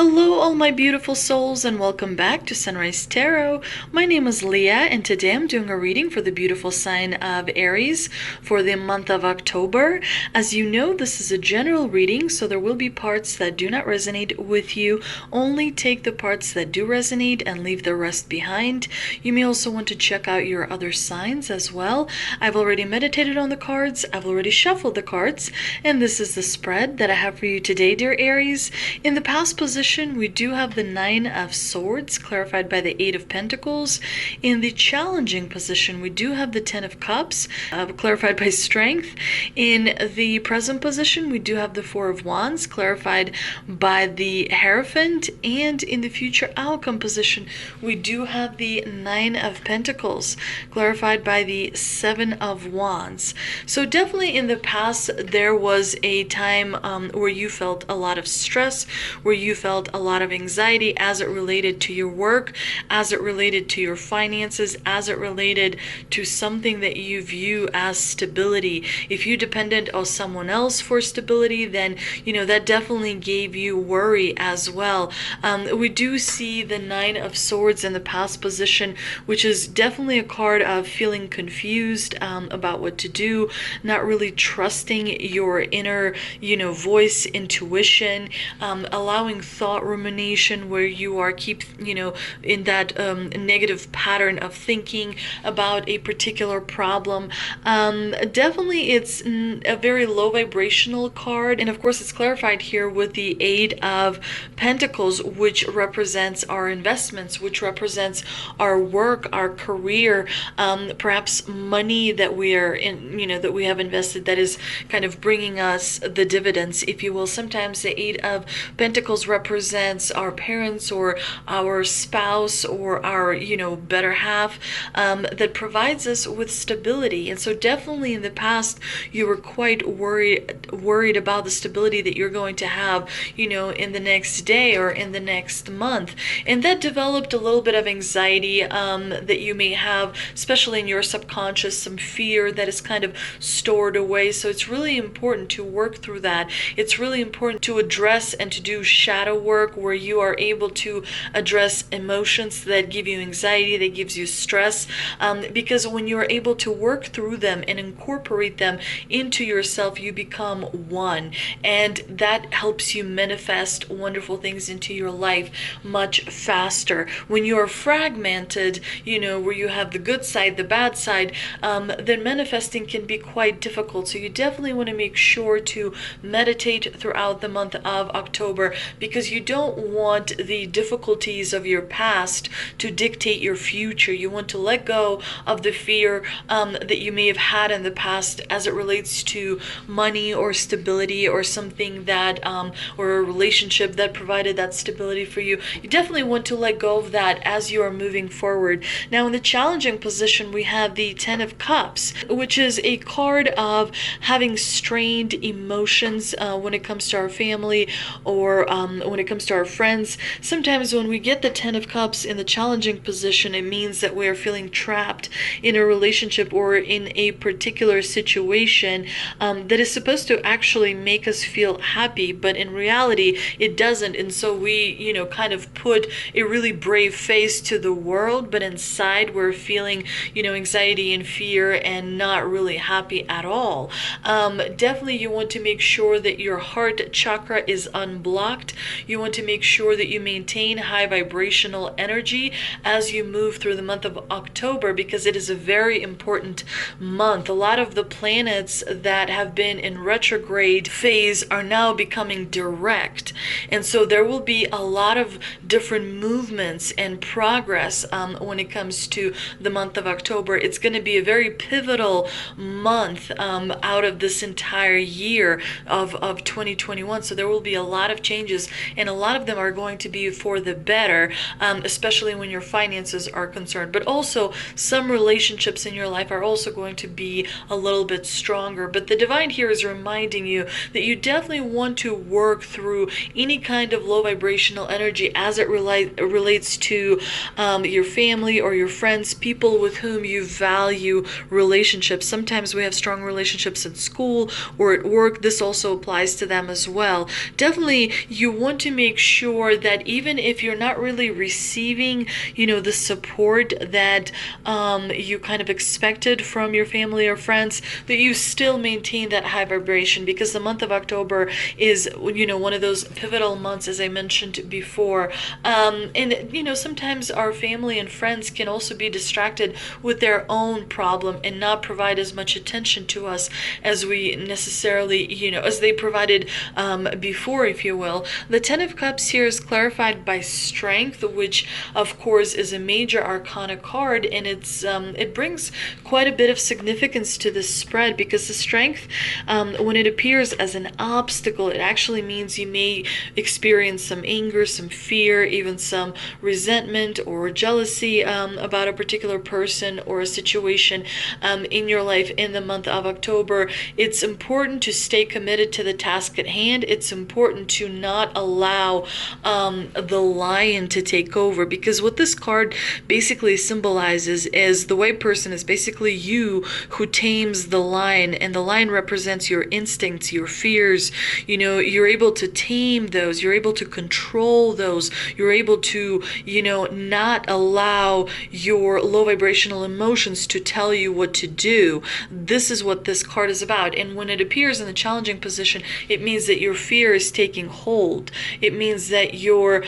Hello, all my beautiful souls, and welcome back to Sunrise Tarot. My name is Leah, and today I'm doing a reading for the beautiful sign of Aries for the month of October. As you know, this is a general reading, so there will be parts that do not resonate with you. Only take the parts that do resonate and leave the rest behind. You may also want to check out your other signs as well. I've already meditated on the cards, I've already shuffled the cards, and this is the spread that I have for you today, dear Aries. In the past position, we do have the Nine of Swords, clarified by the Eight of Pentacles. In the challenging position, we do have the Ten of Cups, clarified by Strength. In the present position, we do have the Four of Wands, clarified by the Hierophant. And in the future outcome position, we do have the Nine of Pentacles, clarified by the Seven of Wands. So definitely in the past, there was a time where you felt a lot of stress, where you felt a lot of anxiety as it related to your work, as it related to your finances, as it related to something that you view as stability. If you depended on someone else for stability, then that definitely gave you worry as well. We do see the Nine of Swords in the past position, which is definitely a card of feeling confused about what to do, not really trusting your inner voice, intuition, allowing thought rumination where you are in that negative pattern of thinking about a particular problem. Definitely it's a very low vibrational card, and of course it's clarified here with the Eight of Pentacles, which represents our investments, which represents our work, our career, perhaps money that we are in, that we have invested, that is kind of bringing us the dividends, if you will. Sometimes the Eight of Pentacles represents our parents or our spouse or our better half, that provides us with stability. And so definitely in the past you were quite worried about the stability that you're going to have in the next day or in the next month, and that developed a little bit of anxiety that you may have, especially in your subconscious, some fear that is kind of stored away. So it's really important to work through that. It's really important to address and to do shadow work where you are able to address emotions that give you anxiety, that gives you stress, because when you're able to work through them and incorporate them into yourself, you become one, and that helps you manifest wonderful things into your life much faster. When you're fragmented, where you have the good side, the bad side, then manifesting can be quite difficult. So you definitely want to make sure to meditate throughout the month of October, because you don't want the difficulties of your past to dictate your future. You want to let go of the fear that you may have had in the past as it relates to money or stability or something that or a relationship that provided that stability for you. You definitely want to let go of that as you are moving forward. Now in the challenging position, we have the Ten of Cups, which is a card of having strained emotions when it comes to our family or when it comes to our friends. Sometimes when we get the Ten of Cups in the challenging position, it means that we are feeling trapped in a relationship or in a particular situation that is supposed to actually make us feel happy, but in reality it doesn't. And so we kind of put a really brave face to the world, but inside we're feeling anxiety and fear and not really happy at all. Definitely you want to make sure that your heart chakra is unblocked. You want to make sure that you maintain high vibrational energy as you move through the month of October, because it is a very important month. A lot of the planets that have been in retrograde phase are now becoming direct, and so there will be a lot of different movements and progress when it comes to the month of October. It's going to be a very pivotal month out of this entire year of 2021. So there will be a lot of changes, and a lot of them are going to be for the better, especially when your finances are concerned. But also some relationships in your life are also going to be a little bit stronger. But the divine here is reminding you that you definitely want to work through any kind of low vibrational energy as it relates to your family or your friends, people with whom you value relationships. Sometimes we have strong relationships in school or at work. This also applies to them as well. Definitely you want to to make sure that even if you're not really receiving, the support that you kind of expected from your family or friends, that you still maintain that high vibration, because the month of October is, one of those pivotal months, as I mentioned before. And sometimes our family and friends can also be distracted with their own problem and not provide as much attention to us as we necessarily, as they provided before, if you will. The Ten of Cups here is clarified by Strength, which of course is a major arcana card, and it brings quite a bit of significance to this spread, because the Strength, when it appears as an obstacle, it actually means you may experience some anger, some fear, even some resentment or jealousy about a particular person or a situation in your life in the month of October. It's important to stay committed to the task at hand. It's important to not allow the lion to take over, because what this card basically symbolizes is the white person is basically you who tames the lion, and the lion represents your instincts, your fears. You're able to tame those, you're able to control those, you're able to, not allow your low vibrational emotions to tell you what to do. This is what this card is about. And when it appears in the challenging position, it means that your fear is taking hold. It means that your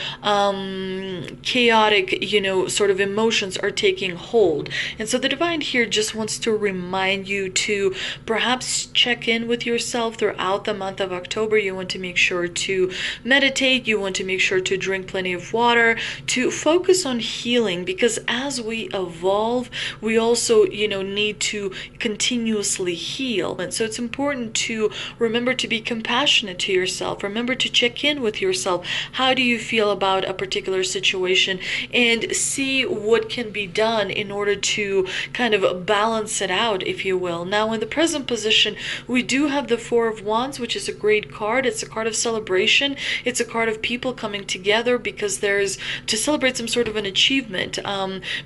chaotic, sort of emotions are taking hold. And so the divine here just wants to remind you to perhaps check in with yourself throughout the month of October. You want to make sure to meditate. You want to make sure to drink plenty of water, to focus on healing, because as we evolve, we also, need to continuously heal. And so it's important to remember to be compassionate to yourself. Remember to check in with yourself. How do you feel about a particular situation, and see what can be done in order to kind of balance it out, if you will. Now, in the present position, we do have the Four of Wands, which is a great card. It's a card of celebration. It's a card of people coming together because there's to celebrate some sort of an achievement.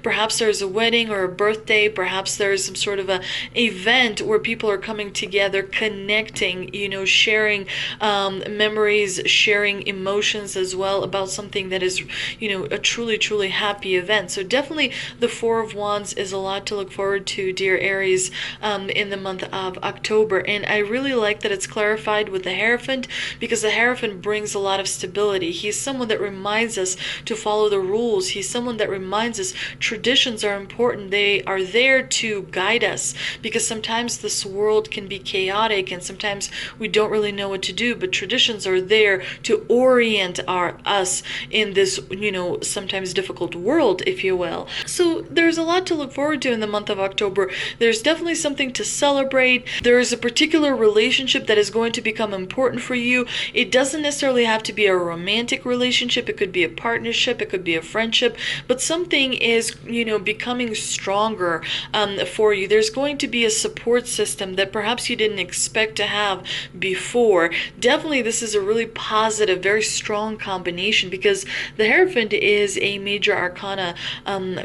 Perhaps there's a wedding or a birthday. Perhaps there's some sort of a event where people are coming together, connecting, sharing memories, sharing emotions as well about something that is, a truly, truly happy event. So definitely the Four of Wands is a lot to look forward to, dear Aries, in the month of October. And I really like that it's clarified with the Hierophant, because the Hierophant brings a lot of stability. He's someone that reminds us to follow the rules. He's someone that reminds us traditions are important. They are there to guide us, because sometimes this world can be chaotic and sometimes we don't really know what to do, but traditions are there to orient us in this, sometimes difficult world, if you will. So there's a lot to look forward to in the month of October. There's definitely something to celebrate. There is a particular relationship that is going to become important for you. It doesn't necessarily have to be a romantic relationship. It could be a partnership. It could be a friendship, but something is, becoming stronger for you. There's going to be a support system that perhaps you didn't expect to have before. Definitely this is a really positive, very strong combination, because the Hierophant is a major arcana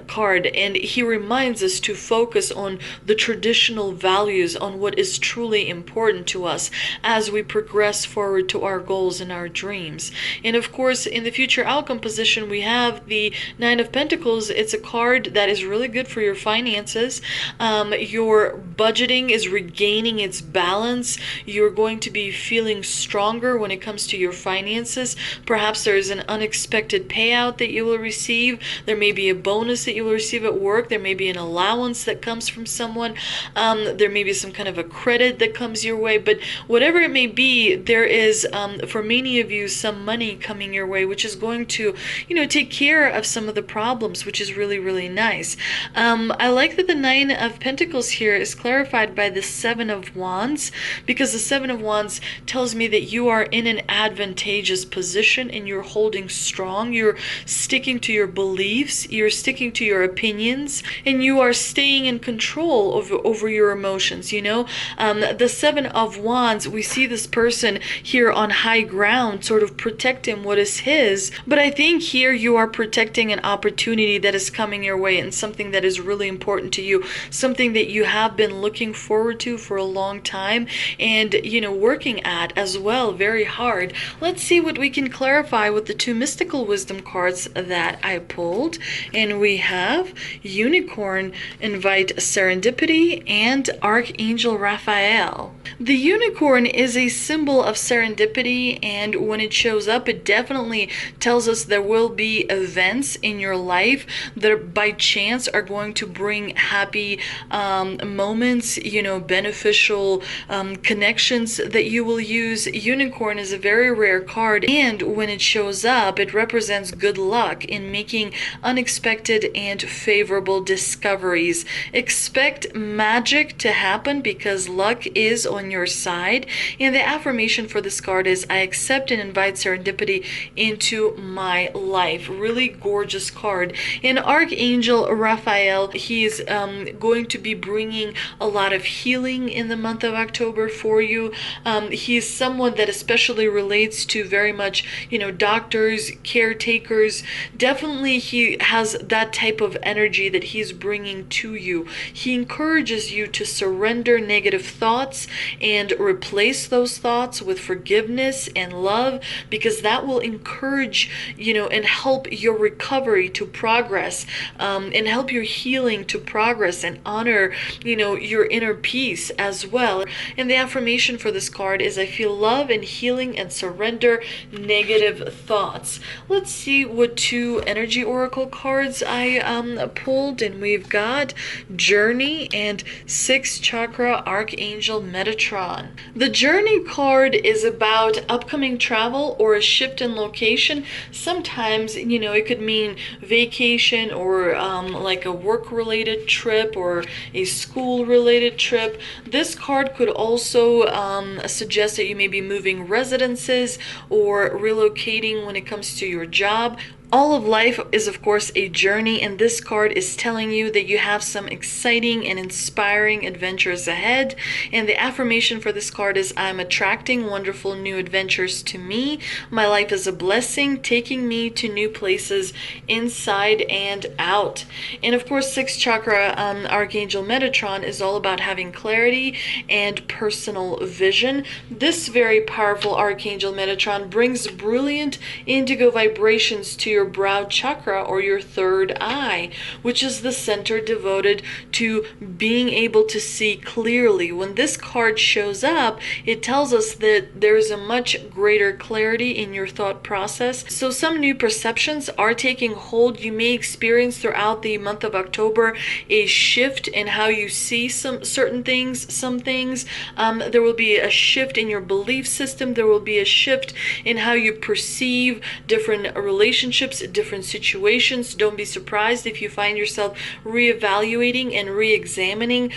card, and he reminds us to focus on the traditional values, on what is truly important to us as we progress forward to our goals and our dreams. And of course, in the future outcome position, we have the Nine of Pentacles. It's a card that is really good for your finances. Your budgeting is regaining its balance. You're going to be feeling stronger when it comes to your finances. Perhaps there is an unexpected payout that you will receive. There may be a bonus that you will receive at work. There may be an allowance that comes from someone. There may be some kind of a credit that comes your way. But whatever it may be, there is, for many of you, some money coming your way, which is going to, take care of some of the problems, which is really, really nice. I like that the Nine of Pentacles here is clarified by the Seven of Wands, because the Seven of Wands tells me that you are in an advantageous position and you're holding strong. You're sticking to your beliefs, you're sticking to your opinions, and you are staying in control over your emotions. The Seven of Wands, we see this person here on high ground, sort of protecting what is his. But I think here you are protecting an opportunity that is coming your way, and something that is really important to you, something that you have been looking forward to for a long time, and working at as well very hard. Let's see what what we can clarify with the two mystical wisdom cards that I pulled. And we have Unicorn, Invite Serendipity, and Archangel Raphael. The unicorn is a symbol of serendipity, and when it shows up, it definitely tells us there will be events in your life that by chance are going to bring happy moments, beneficial connections that you will use. Unicorn is a very rare card, and when it shows up, it represents good luck in making unexpected and favorable discoveries. Expect magic to happen because luck is on your side. And the affirmation for this card is, I accept and invite serendipity into my life. Really gorgeous card. And Archangel Raphael, he is going to be bringing a lot of healing in the month of October for you. He's someone that especially relates to very much, doctors, caretakers. Definitely he has that type of energy that he's bringing to you. He encourages you to surrender negative thoughts and replace those thoughts with forgiveness and love, because that will encourage, and help your recovery to progress, and help your healing to progress, and honor, your inner peace as well. And the affirmation for this card is, I feel love and healing and surrender negative thoughts. Let's see what two energy oracle cards I pulled, and we've got Journey and Sixth Chakra Archangel Metatron. The Journey card is about upcoming travel or a shift in location. Sometimes, it could mean vacation or like a work-related trip or a school-related trip. This card could also suggest that you may be moving residences or relocating when it comes to your job. All of life is, of course, a journey, and this card is telling you that you have some exciting and inspiring adventures ahead. And the affirmation for this card is, I'm attracting wonderful new adventures to me. My life is a blessing, taking me to new places inside and out. And of course, Sixth Chakra Archangel Metatron is all about having clarity and personal vision. This very powerful Archangel Metatron brings brilliant indigo vibrations to your brow chakra, or your third eye, which is the center devoted to being able to see clearly. When this card shows up, it tells us that there's a much greater clarity in your thought process. So some new perceptions are taking hold. You may experience throughout the month of October a shift in how you see some things. There will be a shift in your belief system. There will be a shift in how you perceive different relationships, different situations. Don't be surprised if you find yourself reevaluating and re-examining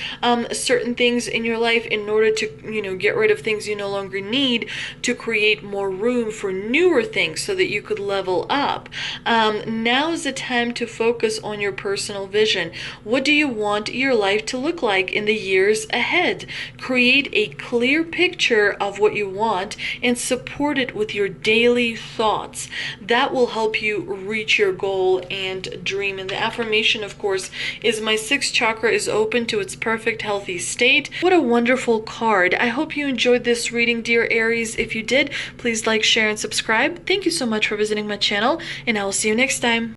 certain things in your life in order to, get rid of things you no longer need, to create more room for newer things so that you could level up. Now is the time to focus on your personal vision. What do you want your life to look like in the years ahead? Create a clear picture of what you want and support it with your daily thoughts. That will help you reach your goal and dream. And the affirmation, of course, is, my sixth chakra is open to its perfect healthy state. What a wonderful card. I hope you enjoyed this reading, dear Aries. If you did, please like, share, and subscribe. Thank you so much for visiting my channel, and I will see you next time.